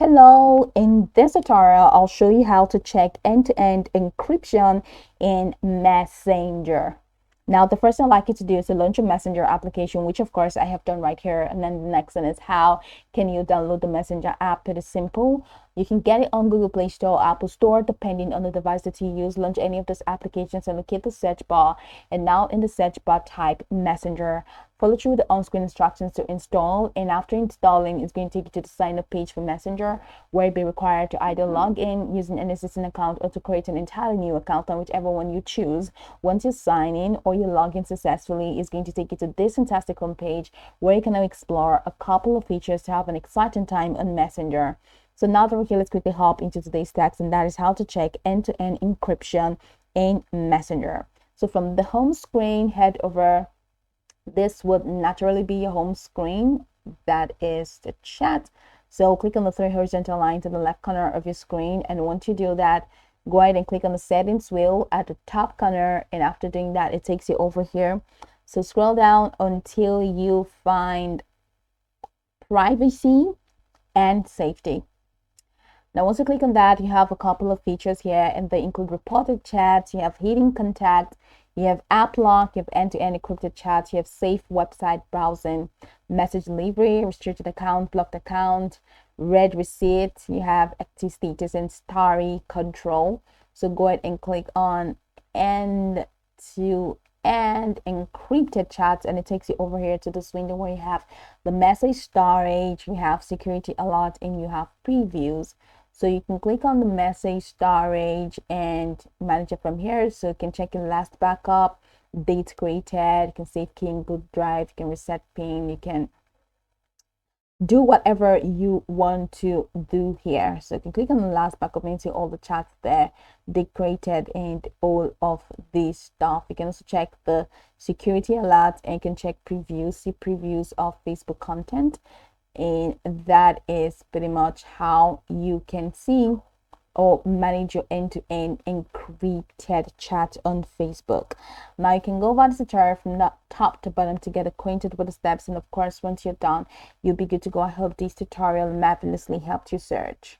Hello, in this tutorial, I'll show you how to check end-to-end encryption in Messenger. Now, the first thing I'd like you to do is to launch a Messenger application, which of course I have done right here. And then the next one is how can you download the Messenger app? It is simple. You can get it on Google Play Store or Apple Store, depending on the device that you use. Launch any of these applications and locate the search bar. And now in the search bar, type Messenger. Follow through the on-screen instructions to install, and after installing, it's going to take you to the sign-up page for Messenger, where you'll be required to either log in using an existing account or to create an entirely new account on whichever one you choose. Once you sign in or you log in successfully, it's going to take you to this fantastic homepage where you can now explore a couple of features to have an exciting time on Messenger. So now that we're here, let's quickly hop into today's text, and that is how to check end-to-end encryption in Messenger. So from the home screen, head over. This would naturally be your home screen. That is the chat. So click on the three horizontal lines in the left corner of your screen, and once you do that, go ahead and click on the settings wheel at the top corner, and after doing that, it takes you over here. So scroll down until you find privacy and safety. Now, once you click on that, you have a couple of features here, and they include reported chats, you have hidden contact, you have app lock, you have end-to-end encrypted chats, you have safe website browsing, message delivery, restricted account, blocked account, read receipt, you have active status and starry control. So go ahead and click on end-to-end encrypted chats, and it takes you over here to this window where you have the message storage, you have security alert, and you have previews. So you can click on the message storage and manage it from here. So you can check your last backup, date created, you can save key in Google Drive, you can reset pin, you can do whatever you want to do here. So you can click on the last backup and see all the chats there, date created, and all of this stuff. You can also check the security alert, and you can check previews, see previews of Facebook content. And that is pretty much how you can see or manage your end-to-end encrypted chat on Facebook. Now you can go over this tutorial from the top to bottom to get acquainted with the steps, and of course once you're done, you'll be good to go. I hope this tutorial marvelously helped you search.